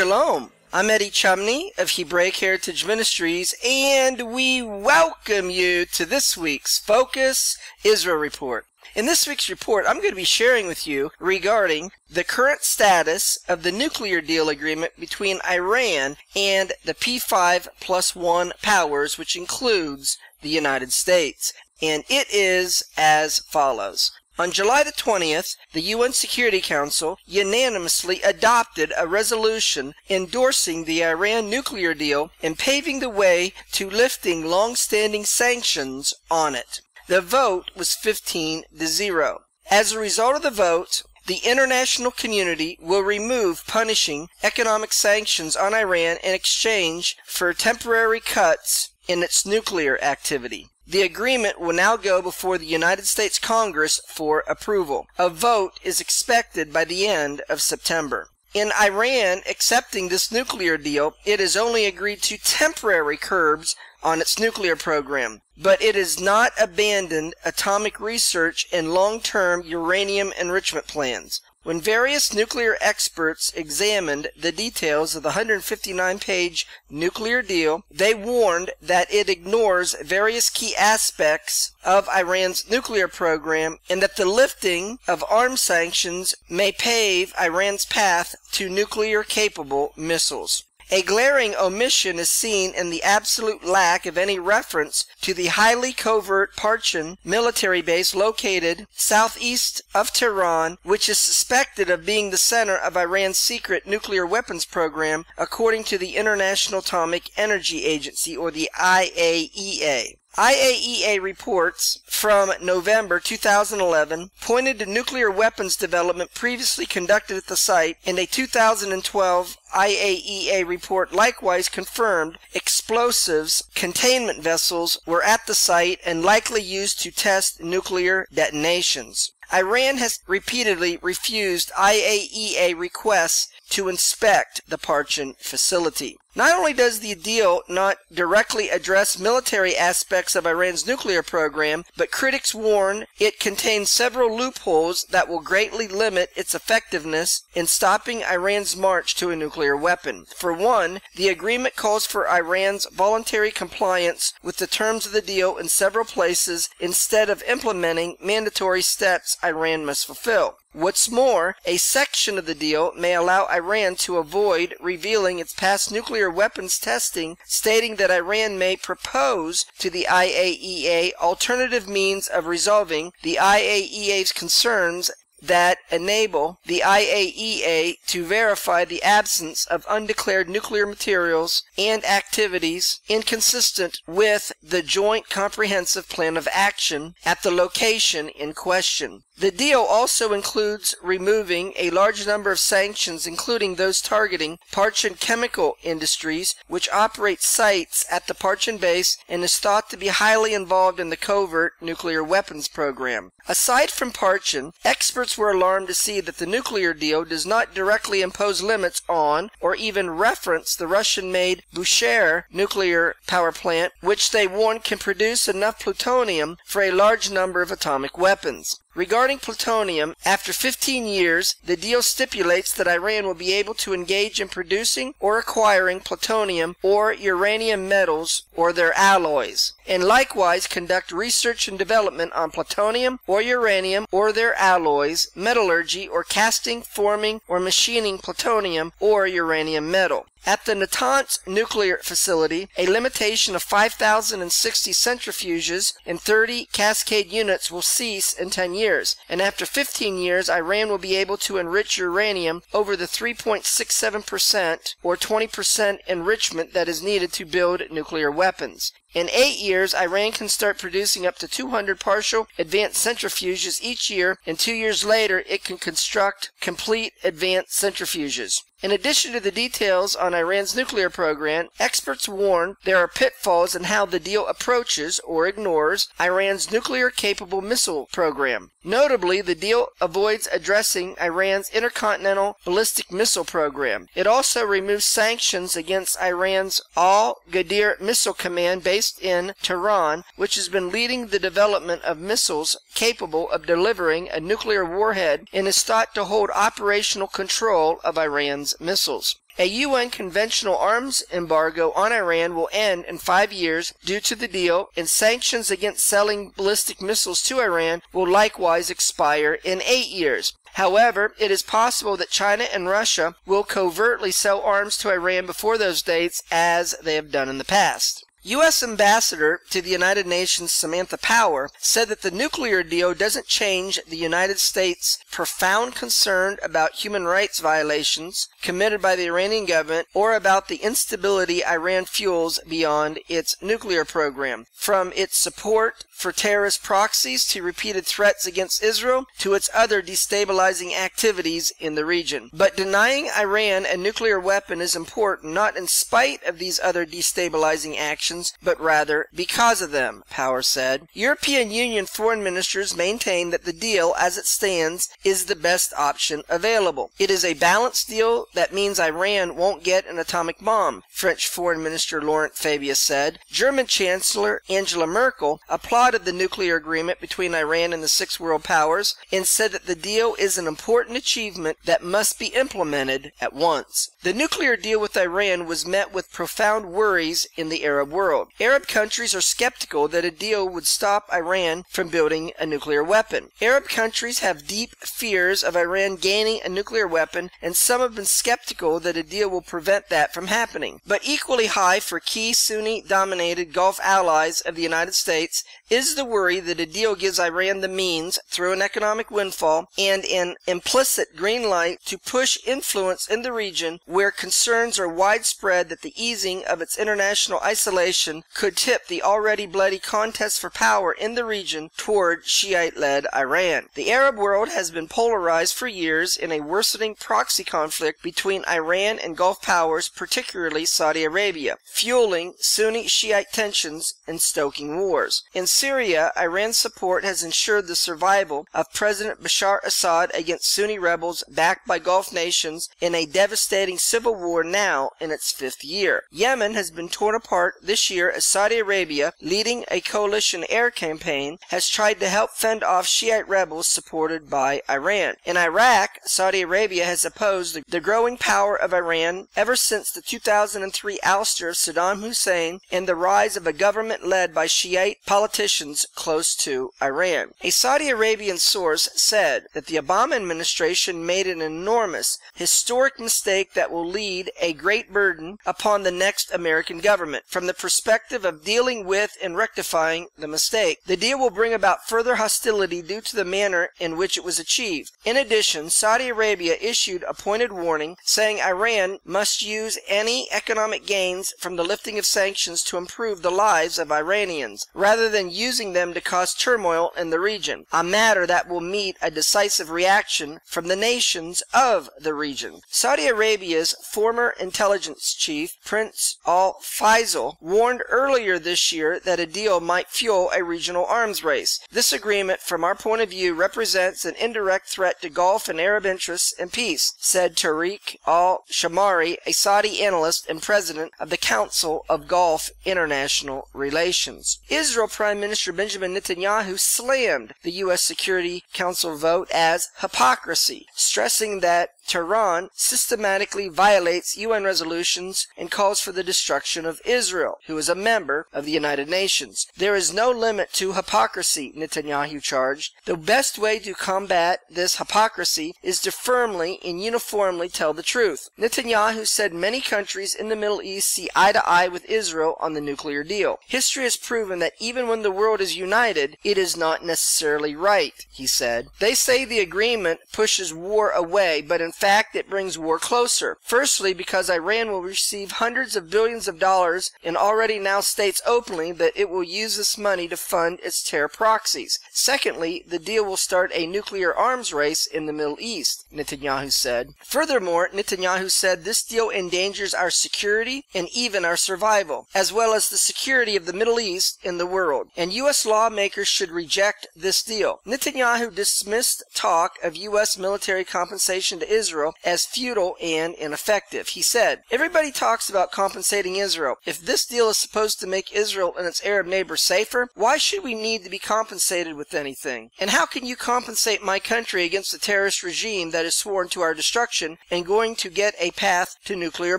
Shalom, I'm Eddie Chumney of Hebraic Heritage Ministries, and we welcome you to this week's Focus Israel Report. In this week's report, I'm going to be sharing with you regarding the current status of the nuclear deal agreement between Iran and the P5+1 powers, which includes the United States. And it is as follows. On July the 20th, the UN Security Council unanimously adopted a resolution endorsing the Iran nuclear deal and paving the way to lifting long-standing sanctions on it. The vote was 15-0. As a result of the vote, the international community will remove punishing economic sanctions on Iran in exchange for temporary cuts in its nuclear activity. The agreement will now go before the United States Congress for approval. A vote is expected by the end of September. In Iran accepting this nuclear deal, it has only agreed to temporary curbs on its nuclear program, but it has not abandoned atomic research and long-term uranium enrichment plans. When various nuclear experts examined the details of the 159-page nuclear deal, they warned that it ignores various key aspects of Iran's nuclear program and that the lifting of arms sanctions may pave Iran's path to nuclear-capable missiles. A glaring omission is seen in the absolute lack of any reference to the highly covert Parchin military base located southeast of Tehran, which is suspected of being the center of Iran's secret nuclear weapons program, according to the International Atomic Energy Agency, or the IAEA. IAEA reports from November 2011 pointed to nuclear weapons development previously conducted at the site, and a 2012 IAEA report likewise confirmed explosives containment vessels were at the site and likely used to test nuclear detonations. Iran has repeatedly refused IAEA requests to inspect the Parchin facility. Not only does the deal not directly address military aspects of Iran's nuclear program, but critics warn it contains several loopholes that will greatly limit its effectiveness in stopping Iran's march to a nuclear weapon. For one, the agreement calls for Iran's voluntary compliance with the terms of the deal in several places instead of implementing mandatory steps Iran must fulfill. What's more, a section of the deal may allow Iran to avoid revealing its past nuclear weapons testing, stating that Iran may propose to the IAEA alternative means of resolving the IAEA's concerns that enable the IAEA to verify the absence of undeclared nuclear materials and activities inconsistent with the Joint Comprehensive Plan of Action at the location in question. The deal also includes removing a large number of sanctions, including those targeting Parchin chemical industries, which operate sites at the Parchin base and is thought to be highly involved in the covert nuclear weapons program. Aside from Parchin, experts were alarmed to see that the nuclear deal does not directly impose limits on or even reference the Russian-made Bushehr nuclear power plant, which they warn can produce enough plutonium for a large number of atomic weapons. Regarding plutonium, after 15 years, the deal stipulates that Iran will be able to engage in producing or acquiring plutonium or uranium metals or their alloys, and likewise conduct research and development on plutonium or uranium or their alloys, metallurgy or casting, forming, or machining plutonium or uranium metal. At the Natanz nuclear facility, a limitation of 5,060 centrifuges and 30 cascade units will cease in 10 years, and after 15 years, Iran will be able to enrich uranium over the 3.67% or 20% enrichment that is needed to build nuclear weapons. In 8 years, Iran can start producing up to 200 partial advanced centrifuges each year, and 2 years later, it can construct complete advanced centrifuges. In addition to the details on Iran's nuclear program, experts warn there are pitfalls in how the deal approaches or ignores Iran's nuclear-capable missile program. Notably, the deal avoids addressing Iran's intercontinental ballistic missile program. It also removes sanctions against Iran's Al-Ghadir Missile Command based in Tehran, which has been leading the development of missiles capable of delivering a nuclear warhead and is thought to hold operational control of Iran's missiles. A UN conventional arms embargo on Iran will end in 5 years due to the deal, and sanctions against selling ballistic missiles to Iran will likewise expire in 8 years. However, it is possible that China and Russia will covertly sell arms to Iran before those dates, as they have done in the past. U.S. Ambassador to the United Nations Samantha Power said that the nuclear deal doesn't change the United States' profound concern about human rights violations committed by the Iranian government or about the instability Iran fuels beyond its nuclear program. From its support for terrorist proxies to repeated threats against Israel to its other destabilizing activities in the region. But denying Iran a nuclear weapon is important not in spite of these other destabilizing actions, but rather because of them, Power said. European Union foreign ministers maintain that the deal as it stands is the best option available. It is a balanced deal that means Iran won't get an atomic bomb, French Foreign Minister Laurent Fabius said. German Chancellor Angela Merkel applauded the nuclear agreement between Iran and the 6 world powers and said that the deal is an important achievement that must be implemented at once. The nuclear deal with Iran was met with profound worries in the Arab world. Arab countries are skeptical that a deal would stop Iran from building a nuclear weapon. Arab countries have deep fears of Iran gaining a nuclear weapon, and some have been skeptical that a deal will prevent that from happening. But equally high for key Sunni-dominated Gulf allies of the United States is the worry that a deal gives Iran the means, through an economic windfall and an implicit green light, to push influence in the region, where concerns are widespread that the easing of its international isolation could tip the already bloody contest for power in the region toward Shiite-led Iran. The Arab world has been polarized for years in a worsening proxy conflict between Iran and Gulf powers, particularly Saudi Arabia, fueling Sunni-Shiite tensions and stoking wars. In Syria, Iran's support has ensured the survival of President Bashar Assad against Sunni rebels backed by Gulf nations in a devastating civil war now in its 5th year. Yemen has been torn apart this year as Saudi Arabia, leading a coalition air campaign, has tried to help fend off Shiite rebels supported by Iran. In Iraq, Saudi Arabia has opposed the growing power of Iran ever since the 2003 ouster of Saddam Hussein and the rise of a government led by Shiite politicians close to Iran. A Saudi Arabian source said that the Obama administration made an enormous, historic mistake that will lead a great burden upon the next American government. From the perspective of dealing with and rectifying the mistake, the deal will bring about further hostility due to the manner in which it was achieved. In addition, Saudi Arabia issued a pointed warning saying Iran must use any economic gains from the lifting of sanctions to improve the lives of Iranians, rather than using them to cause turmoil in the region, a matter that will meet a decisive reaction from the nations of the region. Saudi Arabia's former intelligence chief, Prince Al-Faisal, warned earlier this year that a deal might fuel a regional arms race. This agreement, from our point of view, represents an indirect threat to Gulf and Arab interests and peace, said Tariq al-Shamari, a Saudi analyst and president of the Council of Gulf International Relations. Israel Prime Minister Benjamin Netanyahu slammed the U.S. Security Council vote as hypocrisy, stressing that Tehran systematically violates UN resolutions and calls for the destruction of Israel, who is a member of the United Nations. There is no limit to hypocrisy, Netanyahu charged. The best way to combat this hypocrisy is to firmly and uniformly tell the truth. Netanyahu said many countries in the Middle East see eye to eye with Israel on the nuclear deal. History has proven that even when the world is united, it is not necessarily right, he said. They say the agreement pushes war away, but in fact it brings war closer. Firstly, because Iran will receive hundreds of billions of dollars and already now states openly that it will use this money to fund its terror proxies. Secondly, the deal will start a nuclear arms race in the Middle East, Netanyahu said. Furthermore, Netanyahu said this deal endangers our security and even our survival, as well as the security of the Middle East and the world, and U.S. lawmakers should reject this deal. Netanyahu dismissed talk of U.S. military compensation to Israel as futile and ineffective. He said, "Everybody talks about compensating Israel. If this deal is supposed to make Israel and its Arab neighbors safer, why should we need to be compensated with anything? And how can you compensate my country against a terrorist regime that is sworn to our destruction and going to get a path to nuclear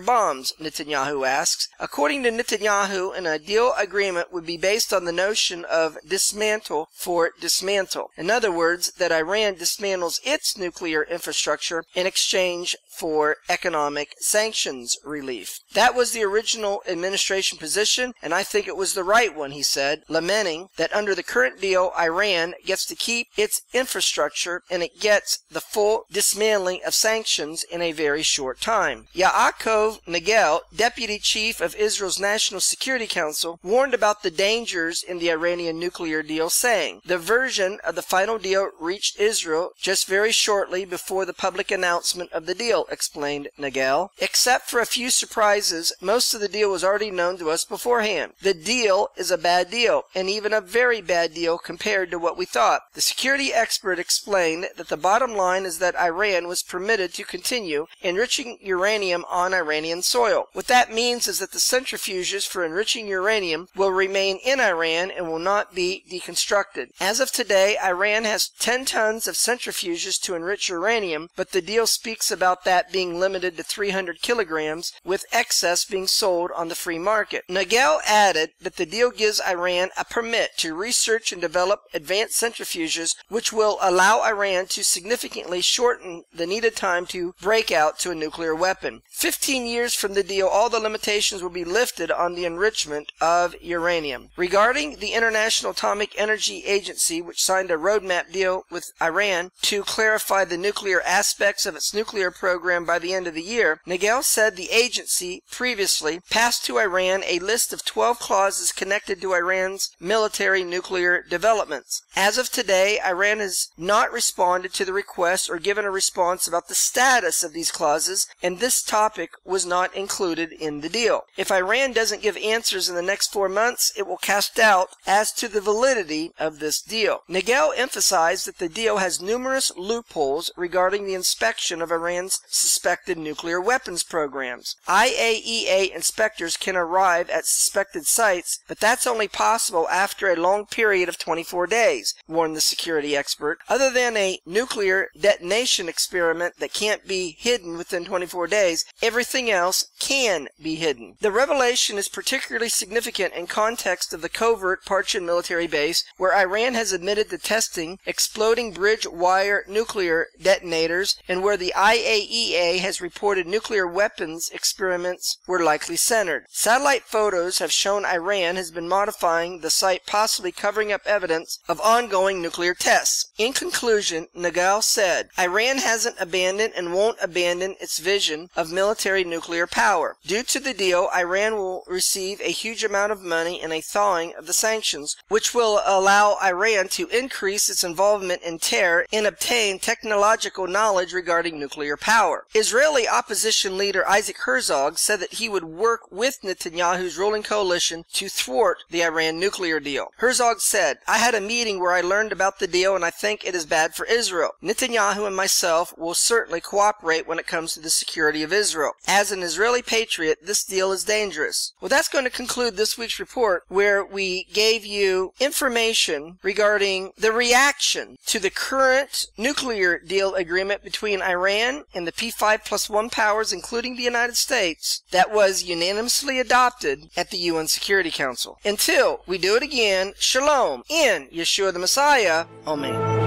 bombs?" Netanyahu asks. According to Netanyahu, an ideal agreement would be based on the notion of dismantle for dismantle. In other words, that Iran dismantles its nuclear infrastructure in exchange for economic sanctions relief. That was the original administration position, and I think it was the right one, he said, lamenting that under the current deal, Iran gets to keep its infrastructure and it gets the full dismantling of sanctions in a very short time. Yaakov Nagel, deputy chief of Israel's National Security Council, warned about the dangers in the Iranian nuclear deal, saying, "The version of the final deal reached Israel just very shortly before the public announcement of the deal," explained Nagel. "Except for a few surprises, most of the deal was already known to us beforehand. The deal is a bad deal, and even a very bad deal compared to what we thought." The security expert explained that the bottom line is that Iran was permitted to continue enriching uranium on Iranian soil. What that means is that the centrifuges for enriching uranium will remain in Iran and will not be deconstructed. As of today, Iran has 10 tons of centrifuges to enrich uranium, but the deal speaks about that being limited to 300 kilograms, with excess being sold on the free market. Nagel added that the deal gives Iran a permit to research and develop advanced centrifuges, which will allow Iran to significantly shorten the needed time to break out to a nuclear weapon. 15 years from the deal, all the limitations will be lifted on the enrichment of uranium. Regarding the International Atomic Energy Agency, which signed a roadmap deal with Iran to clarify the nuclear aspects of its nuclear program by the end of the year, Nagel said the agency previously passed to Iran a list of 12 clauses connected to Iran's military nuclear developments. As of today, Iran has not responded to the request or given a response about the status of these clauses, and this topic was not included in the deal. If Iran doesn't give answers in the next 4 months, it will cast doubt as to the validity of this deal. Nagel emphasized that the deal has numerous loopholes regarding the inspection of Iran's suspected nuclear weapons programs. IAEA inspectors can arrive at suspected sites, but that's only possible after a long period of 24 days, warned the security expert. Other than a nuclear detonation experiment that can't be hidden within 24 days, everything else can be hidden. The revelation is particularly significant in context of the covert Parchin military base, where Iran has admitted to testing exploding bridge wire nuclear detonators, and where the IAEA has reported nuclear weapons experiments were likely centered. Satellite photos have shown Iran has been modifying the site, possibly covering up evidence of ongoing nuclear tests. In conclusion, Nagel said, Iran hasn't abandoned and won't abandon its vision of military nuclear power. Due to the deal, Iran will receive a huge amount of money and a thawing of the sanctions, which will allow Iran to increase its involvement in terror and obtain technological knowledge regarding nuclear power. Israeli opposition leader Isaac Herzog said that he would work with Netanyahu's ruling coalition to thwart the Iran nuclear deal. Herzog said, "I had a meeting where I learned about the deal and I think it is bad for Israel. Netanyahu and myself will certainly cooperate when it comes to the security of Israel. As an Israeli patriot, this deal is dangerous." Well, that's going to conclude this week's report, where we gave you information regarding the reaction to the current nuclear deal agreement between Iran and the P5+1 powers, including the United States, that was unanimously adopted at the UN Security Council. Until we do it again, Shalom in Yeshua the Messiah. Amen.